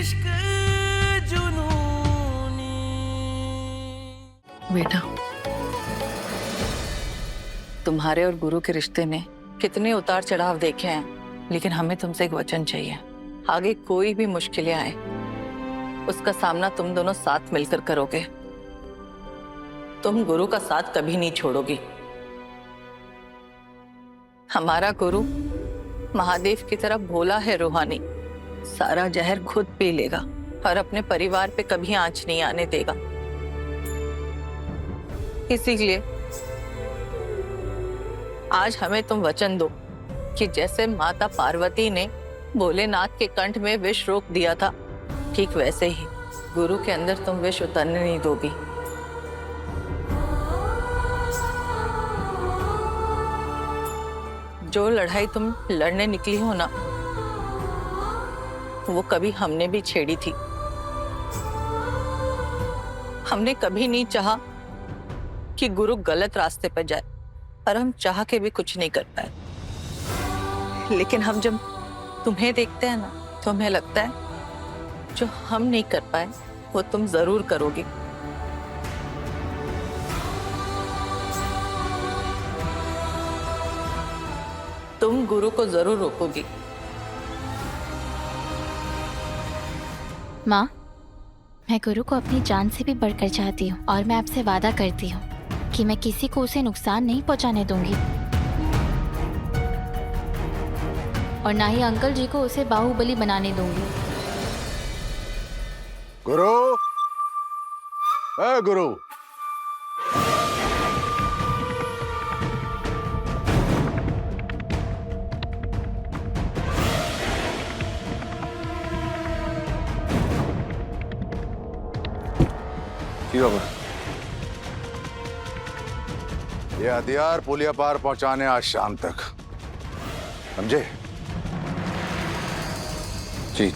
इश्क जुनूनी। बेटा, तुम्हारे और गुरु के रिश्ते ने कितने उतार चढ़ाव देखे हैं, लेकिन हमें तुमसे एक वचन चाहिए। आगे कोई भी मुश्किलें आए, उसका सामना तुम दोनों साथ मिलकर करोगे। तुम गुरु का साथ कभी नहीं छोड़ोगी। हमारा गुरु महादेव की तरह भोला है, रूहानी। सारा जहर खुद पी लेगा और अपने परिवार पे कभी आंच नहीं आने देगा। इसीलिए आज हमें तुम वचन दो कि जैसे माता पार्वती ने भोलेनाथ के कंठ में विष रोक दिया था, ठीक वैसे ही गुरु के अंदर तुम विष उतरने नहीं दोगी। जो लड़ाई तुम लड़ने निकली हो ना, वो कभी हमने भी छेड़ी थी। हमने कभी नहीं चाहा कि गुरु गलत रास्ते पर जाए, और हम चाह के भी कुछ नहीं कर पाए। लेकिन हम जब तुम्हें देखते हैं ना, तो हमें लगता है जो हम नहीं कर पाए वो तुम जरूर करोगी। तुम गुरु को जरूर रोकोगी। माँ, मैं गुरु को अपनी जान से भी बढ़कर चाहती हूँ और मैं आपसे वादा करती हूँ कि मैं किसी को उसे नुकसान नहीं पहुँचाने दूंगी, और ना ही अंकल जी को उसे बाहुबली बनाने दूंगी। गुरु, गुरु, क्यों बाबा? ये हथियार पुलिया पार पहुंचाने आज शाम तक, समझे? जी।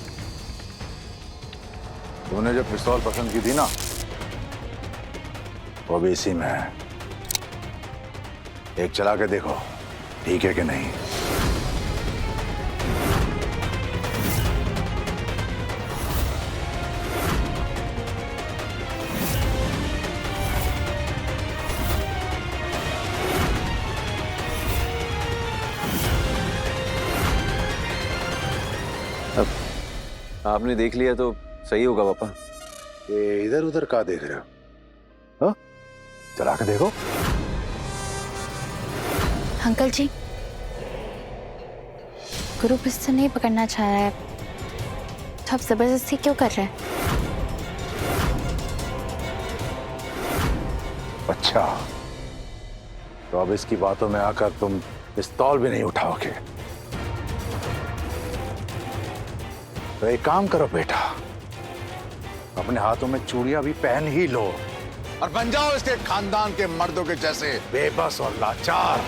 तूने जो पिस्तौल पसंद की थी ना, वो भी इसी में है। एक चला के देखो, ठीक है कि नहीं? आपने देख लिया तो सही होगा पापा। ये इधर उधर का देख रहे हो? चला के देखो। अंकल जी, गुरु पिस्तौल नहीं पकड़ना चाह रहा है, तो आप जबरदस्ती क्यों कर रहे हैं? अच्छा, तो अब इसकी बातों में आकर तुम पिस्तौल भी नहीं उठाओगे। तो एक काम करो बेटा, अपने हाथों में चूड़ियां भी पहन ही लो और बन जाओ इसके खानदान के मर्दों के जैसे बेबस और लाचार।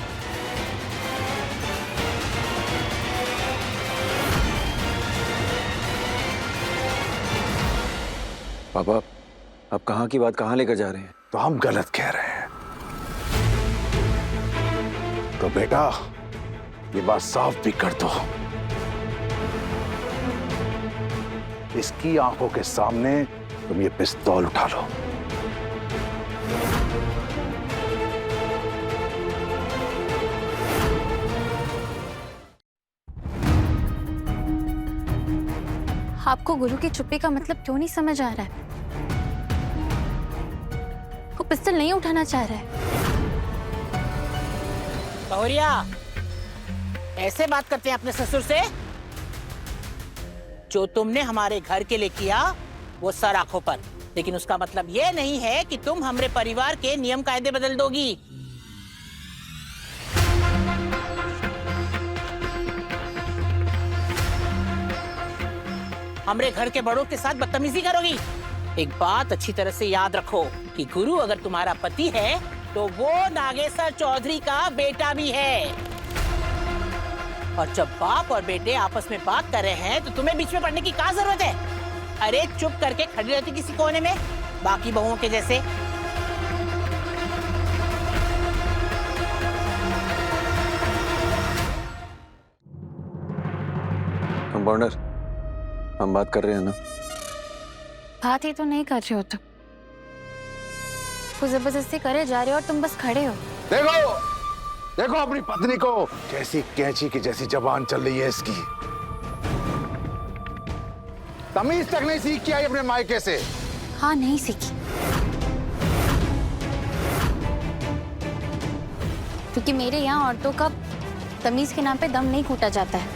पापा, आप कहाँ की बात कहाँ लेकर जा रहे हैं? तो हम गलत कह रहे हैं। तो बेटा, ये बात साफ भी कर दो, इसकी आंखों के सामने तुम ये पिस्तौल उठा लो। आपको गुरु की चुप्पी का मतलब क्यों नहीं समझ आ रहा है? वो पिस्तौल नहीं उठाना चाह रहा है। बहुरिया, ऐसे बात करते हैं अपने ससुर से? जो तुमने हमारे घर के लिए किया वो सर आंखों पर, लेकिन उसका मतलब ये नहीं है कि तुम हमारे परिवार के नियम कायदे बदल दोगी। हमारे घर के बड़ों के साथ बदतमीजी करोगी। एक बात अच्छी तरह से याद रखो कि गुरु अगर तुम्हारा पति है तो वो नागेश्वर चौधरी का बेटा भी है, और जब बाप और बेटे आपस में बात कर रहे हैं तो तुम्हें बीच में पड़ने की क्या जरूरत है? अरे चुप करके खड़ी रहती किसी कोने में, बाकी बहुओं के जैसे। कंपाउंडर, हम बात कर रहे हैं ना। बात ही तो नहीं कर रहे हो तुम, वो जबरदस्ती करे जा रहे हो और तुम बस खड़े हो। देखो देखो अपनी पत्नी को, कैसी कैंची की जैसी जबान चल रही है इसकी। तमीज तक नहीं सीख के आई अपने मायके से। हाँ, नहीं सीखी, क्योंकि मेरे यहाँ औरतों का तमीज के नाम पे दम नहीं घूटा जाता है,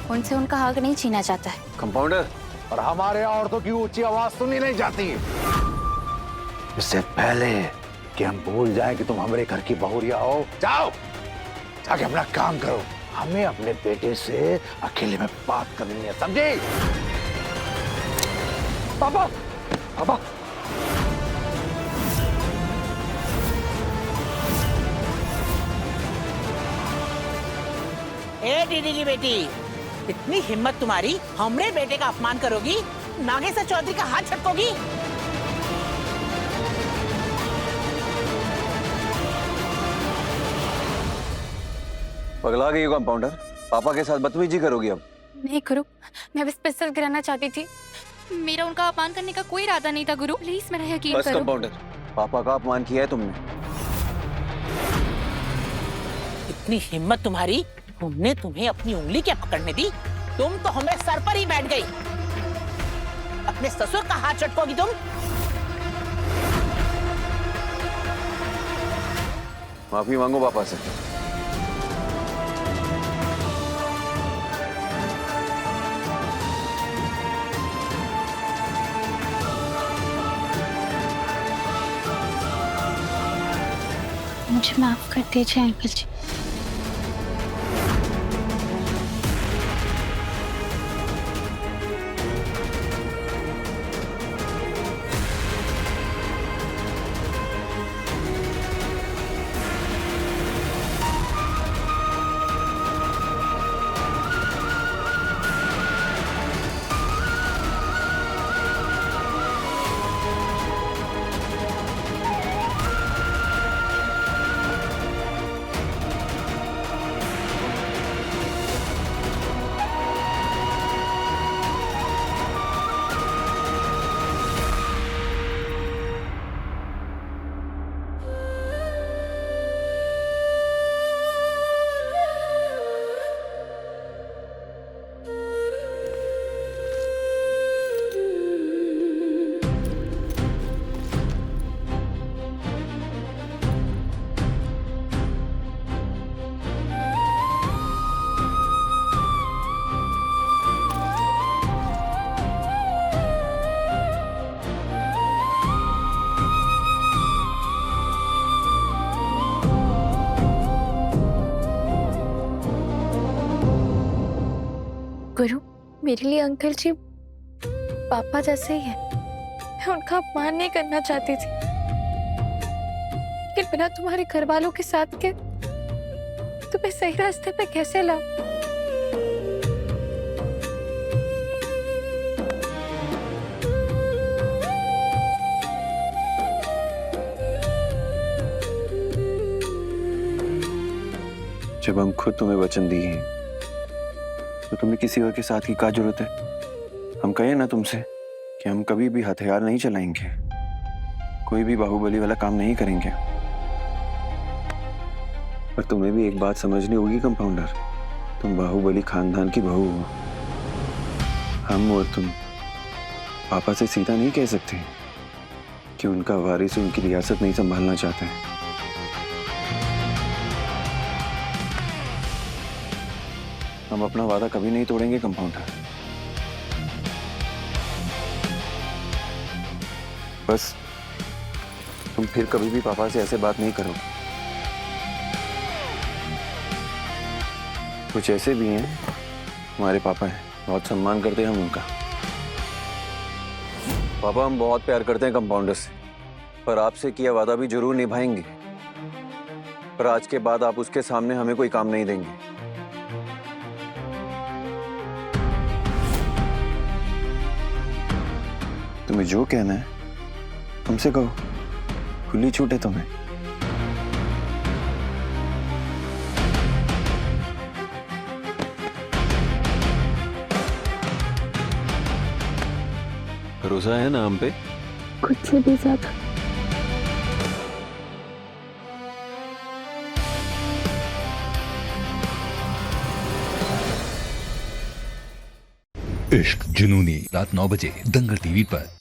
उनसे उनका हक नहीं छीना जाता है। कंपाउंडर, और हमारे यहाँ औरतों की ऊंची आवाज सुनी नहीं जाती। इससे पहले कि हम भूल जाएं कि तुम हमारे घर की बहुरिया हो, जाओ जाके अपना काम करो। हमें अपने बेटे से अकेले में बात करनी है, समझे? पापा, पापा। ए दीदी की बेटी, इतनी हिम्मत तुम्हारी, हमरे बेटे का अपमान करोगी, नागेश्वर चौधरी का हाथ झटकोगी? पगला गई हो कंपाउंडर। पापा के साथ बदतमीजी करोगी अब? नहीं गुरु, मैं बस पिस्तौल गिराना चाहती थी, मेरा उनका अपमान करने का कोई इरादा नहीं था गुरु, प्लीज मेरा यकीन बस करो। कंपाउंडर, पापा का अपमान किया है तुमने। इतनी हिम्मत तुम्हारी, हमने तुम्हें अपनी उंगली क्या पकड़ने दी? तुम तो हमें सर पर ही बैठ गई। अपने ससुर का हाथ झटकोगी तुम? माफी मांगो पापा से। मुझे माफ कर दीजिए अंकल जी। गुरु, मेरे लिए अंकल जी पापा जैसे ही है, मैं उनका अपमान नहीं करना चाहती थी, लेकिन बिना तुम्हारे घर वालों के साथ के तुम्हें सही रास्ते पे कैसे लाऊं? जब हम खुद तुम्हें वचन दिए हैं तो तुम्हें किसी और के साथ की क्या जरूरत है? हम कहें ना तुमसे कि हम कभी भी हथियार नहीं चलाएंगे, कोई भी बाहुबली वाला काम नहीं करेंगे। पर तुम्हें भी एक बात समझनी होगी कंपाउंडर, तुम बाहुबली खानदान की बहू हो। हम और तुम पापा से सीधा नहीं कह सकते कि उनका वारिस उनकी रियासत नहीं संभालना चाहता है। हम अपना वादा कभी नहीं तोड़ेंगे कंपाउंडर। बस तुम फिर कभी भी पापा से ऐसे बात नहीं करो। कुछ ऐसे भी हैं, हमारे पापा हैं, बहुत सम्मान करते हैं हम उनका। पापा, हम बहुत प्यार करते हैं कंपाउंडर से, पर आपसे किया वादा भी जरूर निभाएंगे। पर आज के बाद आप उसके सामने हमें कोई काम नहीं देंगे। तुम्हें जो कहना है हमसे कहो, खुली छूट है तुम्हें। भरोसा है ना हम पे? खुद से भी ज्यादा। इश्क जुनूनी रात 9 बजे दंगल टीवी पर।